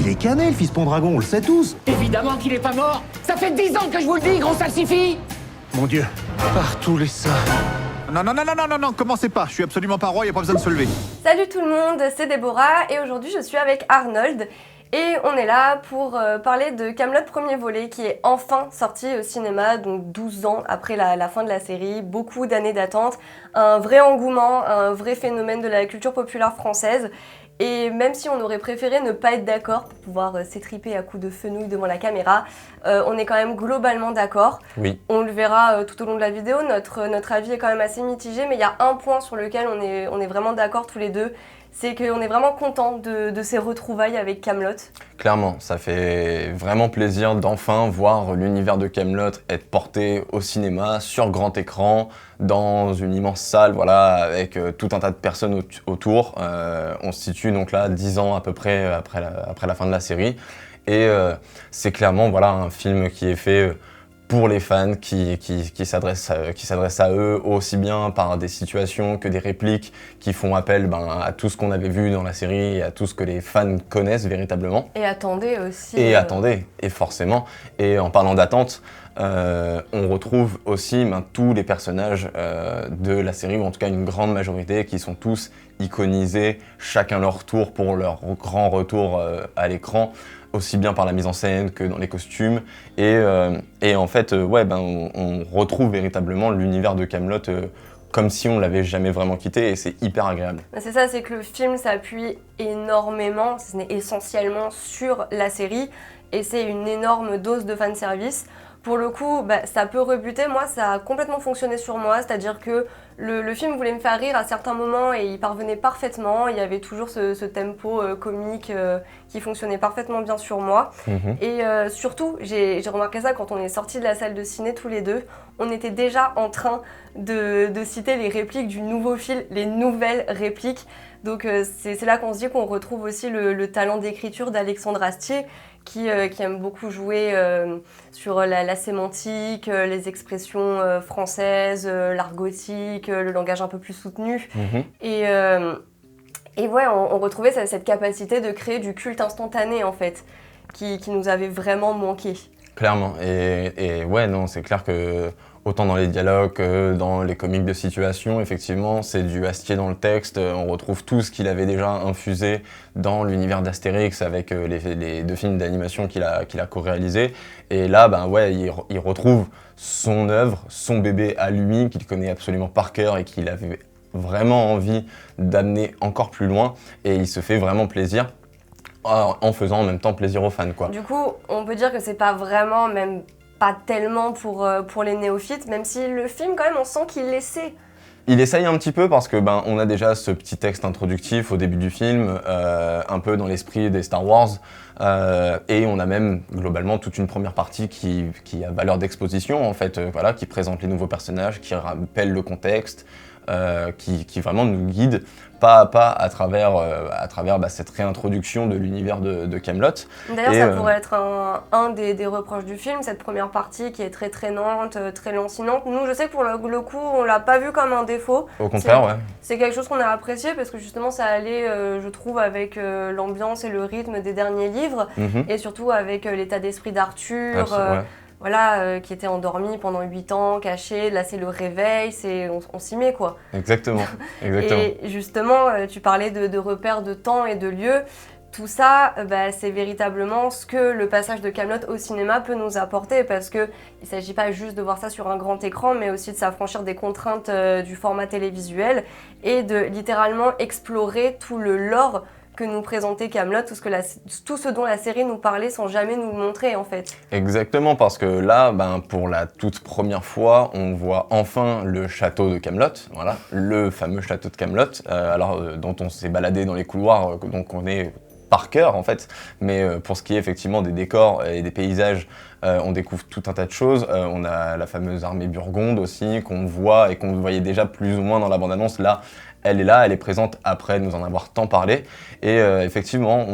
Il est cané, le fils Pendragon, on le sait tous. Évidemment qu'il est pas mort. Ça fait 10 ans que je vous le dis, gros salsifis. Mon Dieu, par tous les saints. Non, commencez pas, je suis absolument pas roi, y a pas besoin de se lever. Salut tout le monde, c'est Déborah et aujourd'hui je suis avec Arnold et on est là pour parler de Kaamelott premier volet qui est enfin sorti au cinéma, donc 12 ans après la fin de la série, beaucoup d'années d'attente, un vrai engouement, un vrai phénomène de la culture populaire française. Et même si on aurait préféré ne pas être d'accord pour pouvoir s'étriper à coups de fenouil devant la caméra, on est quand même globalement d'accord. Oui. On le verra tout au long de la vidéo, notre avis est quand même assez mitigé, mais il y a un point sur lequel on est vraiment d'accord tous les deux, c'est qu'on est vraiment content de ces retrouvailles avec Kaamelott. Clairement, ça fait vraiment plaisir d'enfin voir l'univers de Kaamelott être porté au cinéma, sur grand écran, dans une immense salle, voilà, avec tout un tas de personnes autour. On se situe donc là 10 ans à peu près après la fin de la série. Et c'est clairement voilà, un film qui est fait pour les fans, qui s'adresse à eux aussi bien par des situations que des répliques qui font appel à tout ce qu'on avait vu dans la série et à tout ce que les fans connaissent véritablement. Et attendez aussi. Et forcément. Et en parlant d'attente, on retrouve aussi tous les personnages de la série, ou en tout cas une grande majorité, qui sont tous iconisés, chacun leur tour pour leur grand retour à l'écran, aussi bien par la mise en scène que dans les costumes. Et en fait, on retrouve véritablement l'univers de Kaamelott comme si on l'avait jamais vraiment quitté, et c'est hyper agréable. C'est ça, c'est que le film s'appuie énormément, si ce n'est essentiellement, sur la série, et c'est une énorme dose de fanservice. Pour le coup, ça peut rebuter. Moi, ça a complètement fonctionné sur moi, c'est-à-dire que le film voulait me faire rire à certains moments et il parvenait parfaitement. Il y avait toujours ce tempo comique qui fonctionnait parfaitement bien sur moi. Et surtout, j'ai remarqué ça quand on est sortis de la salle de ciné tous les deux. On était déjà en train de citer les répliques du nouveau film, les nouvelles répliques. Donc c'est là qu'on se dit qu'on retrouve aussi le talent d'écriture d'Alexandre Astier, qui aime beaucoup jouer sur la sémantique, les expressions françaises, l'argotique, le langage un peu plus soutenu. Et ouais, on retrouvait cette capacité de créer du culte instantané en fait, qui nous avait vraiment manqué. Clairement, et ouais, non, c'est clair que autant dans les dialogues que dans les comiques de situation, effectivement, c'est du Astier dans le texte. On retrouve tout ce qu'il avait déjà infusé dans l'univers d'Astérix avec les 2 films d'animation qu'il a co-réalisés. Et là, il retrouve son œuvre, son bébé à lui, qu'il connaît absolument par cœur et qu'il avait vraiment envie d'amener encore plus loin. Et il se fait vraiment plaisir en faisant en même temps plaisir aux fans, quoi. Du coup, on peut dire que c'est pas vraiment, même pas tellement pour les néophytes, même si le film, quand même, on sent qu'il essaie. Il essaye un petit peu parce que on a déjà ce petit texte introductif au début du film, un peu dans l'esprit des Star Wars, et on a même globalement toute une première partie qui a valeur d'exposition en fait, qui présente les nouveaux personnages, qui rappelle le contexte, qui vraiment nous guide pas à pas à travers cette réintroduction de l'univers de Kaamelott. D'ailleurs, ça pourrait être un des reproches du film, cette première partie qui est très traînante, très lancinante. Nous, je sais que pour le coup, on l'a pas vu comme un défaut. Au contraire, ouais. C'est quelque chose qu'on a apprécié parce que justement, ça allait, je trouve, avec l'ambiance et le rythme des derniers livres, et surtout avec l'état d'esprit d'Arthur. Qui était endormi pendant 8 ans, caché. Là, c'est le réveil, on s'y met, quoi. Exactement. Et justement, tu parlais de repères de temps et de lieu. Tout ça, c'est véritablement ce que le passage de Kaamelott au cinéma peut nous apporter, parce qu'il ne s'agit pas juste de voir ça sur un grand écran, mais aussi de s'affranchir des contraintes du format télévisuel et de littéralement explorer tout le lore que nous présentait Kaamelott, tout ce dont la série nous parlait sans jamais nous le montrer en fait. Exactement, parce que là, pour la toute première fois, on voit enfin le château de Kaamelott, voilà, le fameux château de Kaamelott, dont on s'est baladé dans les couloirs, donc on est par cœur en fait, mais pour ce qui est effectivement des décors et des paysages, on découvre tout un tas de choses. On a la fameuse armée burgonde aussi, qu'on voit et qu'on voyait déjà plus ou moins dans la bande-annonce. Là, elle est présente après nous en avoir tant parlé. Et effectivement,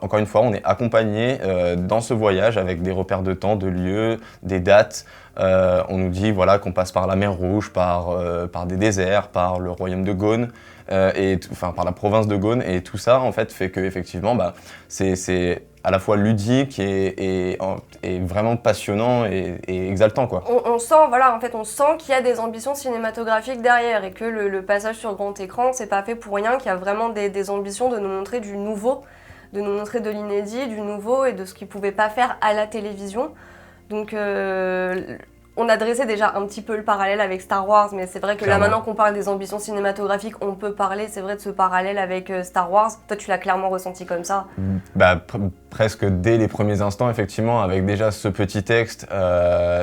encore une fois, on est accompagné dans ce voyage avec des repères de temps, de lieux, des dates, On nous dit voilà, qu'on passe par la mer Rouge, par des déserts, par le royaume de Gaunes, par la province de Gaunes, et tout ça en fait fait que effectivement c'est à la fois ludique et vraiment passionnant et exaltant, quoi. On sent, voilà, en fait, on sent qu'il y a des ambitions cinématographiques derrière et que le passage sur grand écran, c'est pas fait pour rien, qu'il y a vraiment des ambitions de nous montrer du nouveau, de nous montrer de l'inédit, du nouveau et de ce qu'ils pouvaient pas faire à la télévision. Donc on a dressé déjà un petit peu le parallèle avec Star Wars, mais c'est vrai que Clairement. là maintenant qu'on parle des ambitions cinématographiques, on peut parler, c'est vrai, de ce parallèle avec Star Wars. Toi, tu l'as clairement ressenti comme ça. Presque dès les premiers instants, effectivement, avec déjà ce petit texte,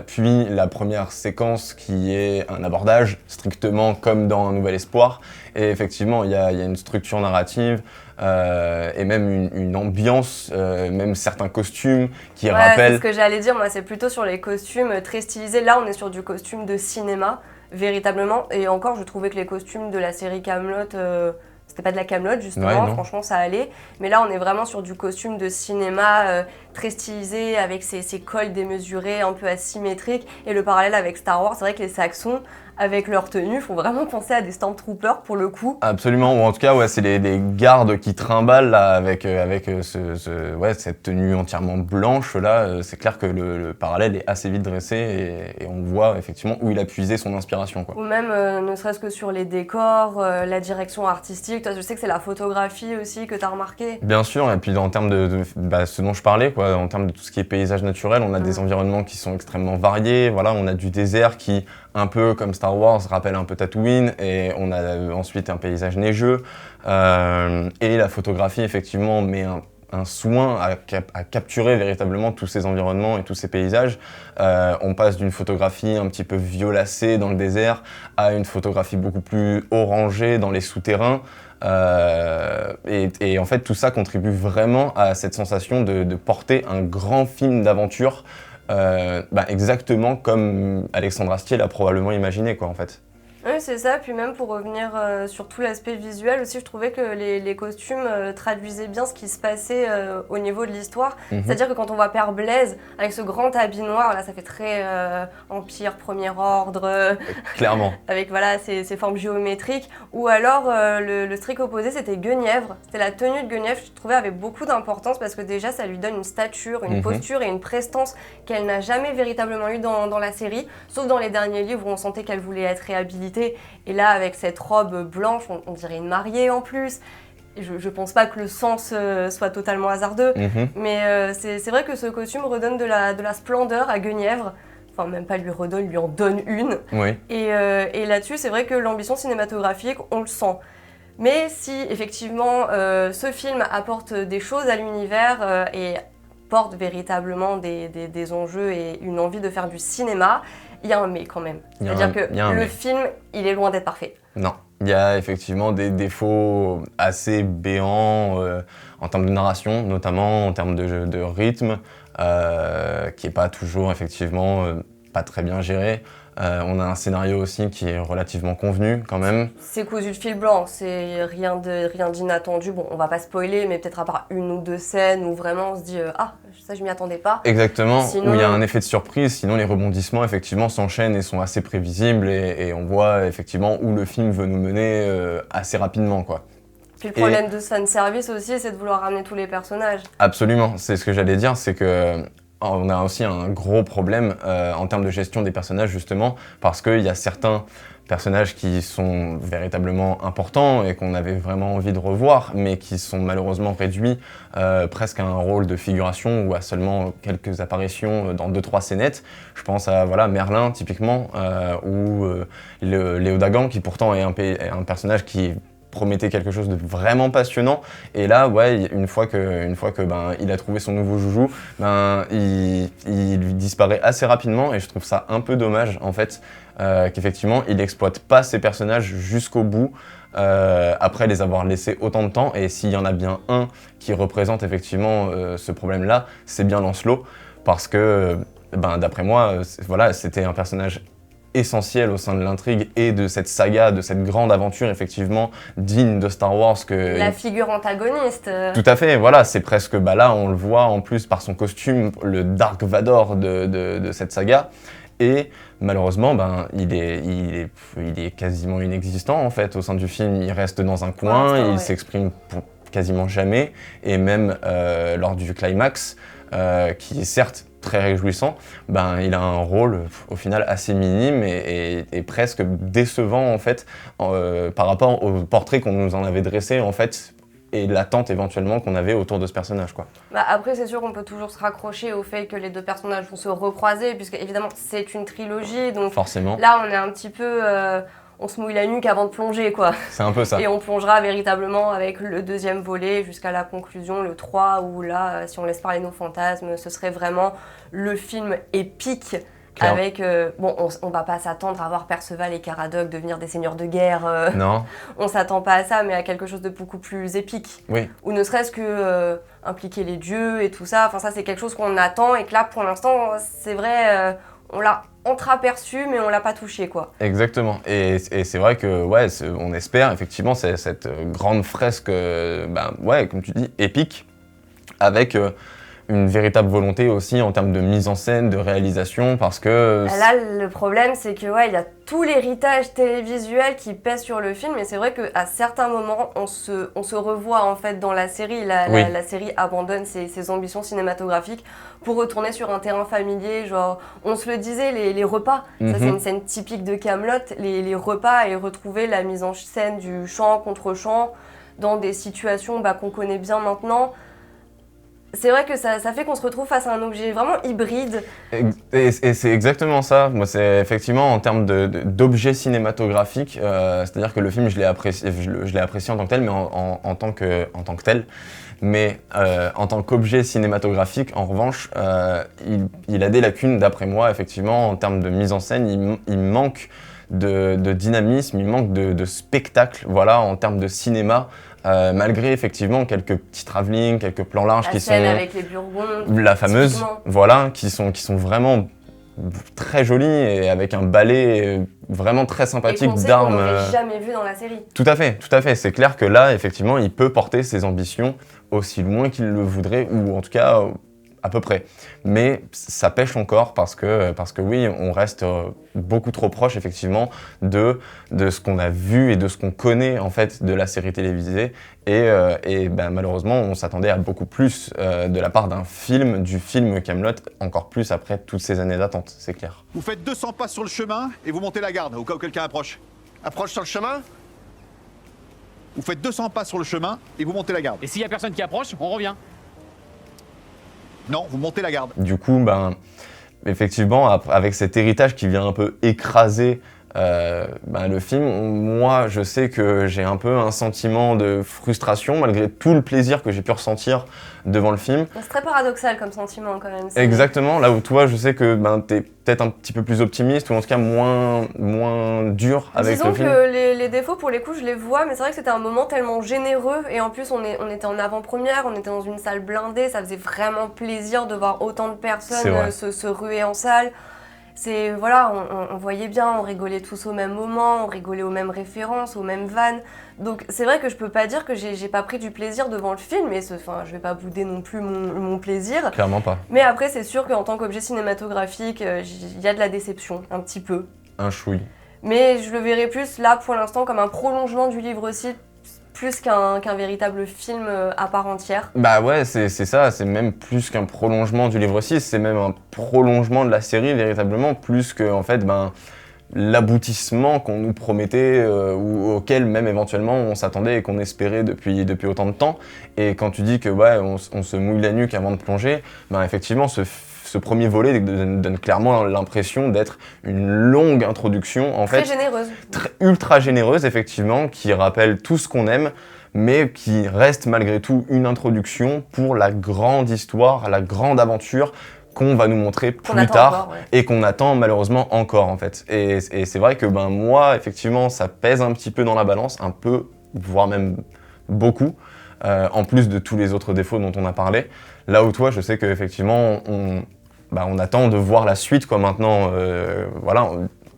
puis la première séquence qui est un abordage strictement comme dans Un Nouvel Espoir. Et effectivement, il y a une structure narrative et même une ambiance, même certains costumes qui Ouais, rappellent... c'est ce que j'allais dire, moi, c'est plutôt sur les costumes très stylisés. Là, on est sur du costume de cinéma, véritablement. Et encore, je trouvais que les costumes de la série Kaamelott, c'était pas de la Kaamelott, justement, Ouais, non. franchement, ça allait. Mais là, on est vraiment sur du costume de cinéma très stylisé, avec ses cols démesurés, un peu asymétriques. Et le parallèle avec Star Wars, c'est vrai que les Saxons, avec leur tenue, font vraiment penser à des Stormtroopers, pour le coup. Absolument, ou en tout cas, ouais, c'est les gardes qui trimballent là, avec cette tenue entièrement blanche. Là, c'est clair que le parallèle est assez vite dressé et on voit effectivement où il a puisé son inspiration, quoi. Ou même, ne serait-ce que sur les décors, la direction artistique. Toi, je sais que c'est la photographie aussi que tu as remarqué. Bien sûr, et puis en termes de ce dont je parlais, quoi, en termes de tout ce qui est paysage naturel, on a des environnements qui sont extrêmement variés. Voilà, on a du désert qui, un peu comme Star Wars, rappelle un peu Tatooine, et on a ensuite un paysage neigeux. Et la photographie, effectivement, met un soin à capturer véritablement tous ces environnements et tous ces paysages. On passe d'une photographie un petit peu violacée dans le désert à une photographie beaucoup plus orangée dans les souterrains. Et en fait, tout ça contribue vraiment à cette sensation de porter un grand film d'aventure, exactement comme Alexandre Astier l'a probablement imaginé, quoi, en fait. Oui, c'est ça. Puis même pour revenir sur tout l'aspect visuel aussi, je trouvais que les costumes traduisaient bien ce qui se passait au niveau de l'histoire. C'est-à-dire que quand on voit Père Blaise avec ce grand habit noir, là ça fait très Empire, Premier Ordre, Clairement. avec voilà, ces formes géométriques. Ou alors le strict opposé, c'était Guenièvre. C'était la tenue de Guenièvre, je trouvais avait beaucoup d'importance parce que déjà ça lui donne une stature, une posture et une prestance qu'elle n'a jamais véritablement eu dans la série, sauf dans les derniers livres où on sentait qu'elle voulait être réhabilitée. Et là, avec cette robe blanche, on dirait une mariée en plus. Je pense pas que le sens soit totalement hasardeux, mais c'est vrai que ce costume redonne de la splendeur à Guenièvre. Enfin, même pas lui redonne, lui en donne une. Oui. Et là-dessus, c'est vrai que l'ambition cinématographique, on le sent. Mais si, effectivement, ce film apporte des choses à l'univers et porte véritablement des enjeux et une envie de faire du cinéma, il y a un mais quand même. C'est-à-dire que le film, il est loin d'être parfait. Non, il y a effectivement des défauts assez béants en termes de narration, notamment en termes de rythme, qui n'est pas toujours effectivement pas très bien géré. On a un scénario aussi qui est relativement convenu quand même. C'est cousu de fil blanc, c'est rien d'inattendu. Bon, on va pas spoiler, mais peut-être à part une ou deux scènes où vraiment on se dit ah, ça je m'y attendais pas. Exactement, Sinon... où il y a un effet de surprise, sinon les rebondissements effectivement s'enchaînent et sont assez prévisibles et on voit effectivement où le film veut nous mener assez rapidement, quoi. Puis le problème de ce fanservice aussi, c'est de vouloir ramener tous les personnages. Absolument, c'est ce que j'allais dire, c'est que on a aussi un gros problème en termes de gestion des personnages, justement, parce qu'il y a certains personnages qui sont véritablement importants et qu'on avait vraiment envie de revoir, mais qui sont malheureusement réduits presque à un rôle de figuration ou à seulement quelques apparitions dans 2-3 scénettes. Je pense à Merlin, typiquement, ou Léo Dagan, qui pourtant est un personnage qui promettait quelque chose de vraiment passionnant, et là une fois que il a trouvé son nouveau joujou, il lui disparaît assez rapidement, et je trouve ça un peu dommage en fait, qu'effectivement il exploite pas ses personnages jusqu'au bout après les avoir laissés autant de temps. Et s'il y en a bien un qui représente effectivement ce problème là, c'est bien Lancelot, parce que d'après moi c'était un personnage essentiel au sein de l'intrigue et de cette saga, de cette grande aventure effectivement digne de Star Wars. La figure antagoniste. Tout à fait, voilà, c'est presque, là on le voit en plus par son costume, le Dark Vador de cette saga. et malheureusement, il est quasiment inexistant en fait au sein du film. Il reste dans un coin, il s'exprime quasiment jamais, et même lors du climax, qui est certes très réjouissant, il a un rôle au final assez minime et presque décevant en fait par rapport au portrait qu'on nous en avait dressé en fait, et l'attente éventuellement qu'on avait autour de ce personnage, quoi. Après, c'est sûr qu'on peut toujours se raccrocher au fait que les deux personnages vont se recroiser, puisque évidemment c'est une trilogie, donc forcément. Là on est un petit peu... on se mouille la nuque avant de plonger, quoi. C'est un peu ça. Et on plongera véritablement avec le deuxième volet jusqu'à la conclusion, le 3, où là, si on laisse parler nos fantasmes, ce serait vraiment le film épique. Claire. Avec, on va pas s'attendre à voir Perceval et Caradoc devenir des seigneurs de guerre. Non. On s'attend pas à ça, mais à quelque chose de beaucoup plus épique. Oui. Ou ne serait-ce que impliquer les dieux et tout ça. Enfin, ça, c'est quelque chose qu'on attend et que là, pour l'instant, c'est vrai, on l'a entreaperçu, mais on l'a pas touché, quoi. Exactement. Et c'est vrai que, on espère effectivement cette grande fresque, comme tu dis, épique, avec une véritable volonté aussi en termes de mise en scène, de réalisation, parce que... Là, le problème, c'est que il y a tout l'héritage télévisuel qui pèse sur le film, et c'est vrai qu'à certains moments, on se revoit en fait dans la série. La série abandonne ses ambitions cinématographiques pour retourner sur un terrain familier, genre, on se le disait, les repas. Ça, c'est une scène typique de Kaamelott, les repas, et retrouver la mise en scène du chant contre chant dans des situations qu'on connaît bien maintenant. C'est vrai que ça fait qu'on se retrouve face à un objet vraiment hybride. Et c'est exactement ça. Moi, c'est effectivement en termes d'objet cinématographique, c'est-à-dire que le film, je l'ai apprécié en tant que tel, mais en tant que tel. Mais en tant qu'objet cinématographique, en revanche, il a des lacunes, d'après moi, effectivement, en termes de mise en scène. Il manque de dynamisme, il manque de spectacle, voilà, en termes de cinéma. Malgré effectivement quelques petits travelling, quelques plans larges la qui scène sont avec les Burgondes, la fameuse, typiquement. Voilà, qui sont vraiment très jolis et avec un ballet vraiment très sympathique d'armes. Et qu'on n'aurait jamais vu dans la série. Tout à fait. C'est clair que là, effectivement, il peut porter ses ambitions aussi loin qu'il le voudrait, ou en tout cas à peu près. Mais ça pêche encore parce que oui, on reste beaucoup trop proche effectivement de ce qu'on a vu et de ce qu'on connaît en fait de la série télévisée. Et malheureusement, on s'attendait à beaucoup plus de la part du film Kaamelott, encore plus après toutes ces années d'attente, c'est clair. Vous faites 200 pas sur le chemin et vous montez la garde au cas où quelqu'un approche. Approche sur le chemin? Vous faites 200 pas sur le chemin et vous montez la garde. Et s'il y a personne qui approche, on revient. Non, vous montez la garde. Du coup, effectivement, avec cet héritage qui vient un peu écraser le film, moi, je sais que j'ai un peu un sentiment de frustration, malgré tout le plaisir que j'ai pu ressentir devant le film. C'est très paradoxal comme sentiment, quand même. Exactement, là où toi, je sais que t'es peut-être un petit peu plus optimiste, ou en tout cas moins dur avec le film. Disons que les défauts, pour les coups, je les vois, mais c'est vrai que c'était un moment tellement généreux, et en plus, on était en avant-première, on était dans une salle blindée, ça faisait vraiment plaisir de voir autant de personnes se ruer en salle. On voyait bien, on rigolait tous au même moment, on rigolait aux mêmes références, aux mêmes vannes. Donc c'est vrai que je peux pas dire que j'ai pas pris du plaisir devant le film, et je vais pas bouder non plus mon plaisir. Clairement pas. Mais après, c'est sûr qu'en tant qu'objet cinématographique, il y a de la déception, un petit peu. Un chouille. Mais je le verrais plus là pour l'instant comme un prolongement du livre aussi, plus qu'un véritable film à part entière. C'est ça, c'est même plus qu'un prolongement du livre 6, c'est même un prolongement de la série véritablement, plus que en fait l'aboutissement qu'on nous promettait ou auquel même éventuellement on s'attendait et qu'on espérait depuis autant de temps. Et quand tu dis que on se mouille la nuque avant de plonger, effectivement ce premier volet donne clairement l'impression d'être une longue introduction, en fait. Très généreuse. Ultra généreuse, effectivement, qui rappelle tout ce qu'on aime, mais qui reste malgré tout une introduction pour la grande histoire, la grande aventure qu'on va nous montrer plus tard et qu'on attend malheureusement encore, en fait. Et c'est vrai que moi, effectivement, ça pèse un petit peu dans la balance, un peu, voire même beaucoup, en plus de tous les autres défauts dont on a parlé. Là où toi, je sais qu'effectivement, on attend de voir la suite, quoi. Maintenant,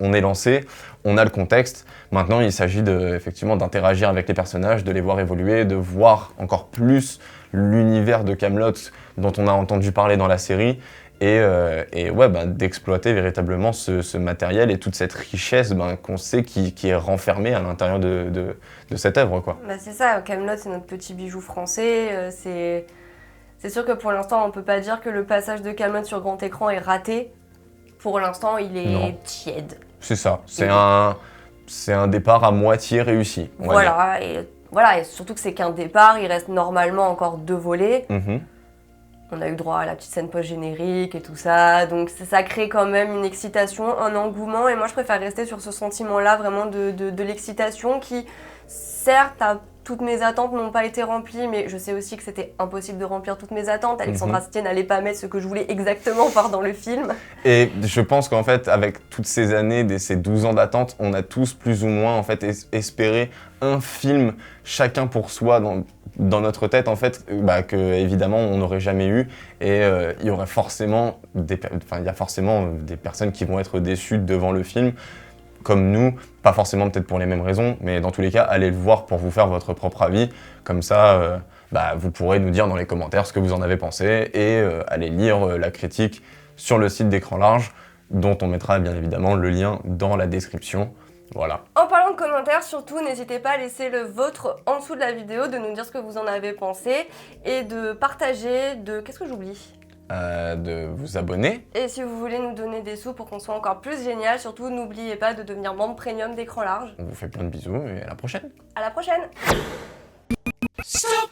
on est lancé, on a le contexte. Maintenant, il s'agit effectivement d'interagir avec les personnages, de les voir évoluer, de voir encore plus l'univers de Kaamelott dont on a entendu parler dans la série. et ouais, d'exploiter véritablement ce matériel et toute cette richesse qu'on sait qui est renfermée à l'intérieur de cette œuvre, quoi. C'est ça, Kaamelott c'est notre petit bijou français, c'est sûr que pour l'instant on peut pas dire que le passage de Kaamelott sur grand écran est raté. Pour l'instant il est tiède. C'est ça, c'est un départ à moitié réussi. Voilà, et surtout que c'est qu'un départ, il reste normalement encore 2 volets. On a eu droit à la petite scène post-générique et tout ça, donc ça crée quand même une excitation, un engouement, et moi je préfère rester sur ce sentiment-là vraiment de l'excitation qui, certes, toutes mes attentes n'ont pas été remplies, mais je sais aussi que c'était impossible de remplir toutes mes attentes. Alexandre Astier n'allait pas mettre ce que je voulais exactement voir dans le film. Et je pense qu'en fait, avec toutes ces années, ces 12 ans d'attente, on a tous plus ou moins en fait espéré un film chacun pour soi dans notre tête en fait, que évidemment on n'aurait jamais eu, et il y aurait forcément il y a forcément des personnes qui vont être déçues devant le film. Comme nous, pas forcément peut-être pour les mêmes raisons, mais dans tous les cas, allez le voir pour vous faire votre propre avis. Comme ça, vous pourrez nous dire dans les commentaires ce que vous en avez pensé, et allez lire la critique sur le site d'Écran Large, dont on mettra bien évidemment le lien dans la description. Voilà. En parlant de commentaires, surtout, n'hésitez pas à laisser le vôtre en dessous de la vidéo, de nous dire ce que vous en avez pensé, et de partager, qu'est-ce que j'oublie ? De vous abonner. Et si vous voulez nous donner des sous pour qu'on soit encore plus génial, surtout n'oubliez pas de devenir membre premium d'Écran Large. On vous fait plein de bisous et à la prochaine. À la prochaine. Stop.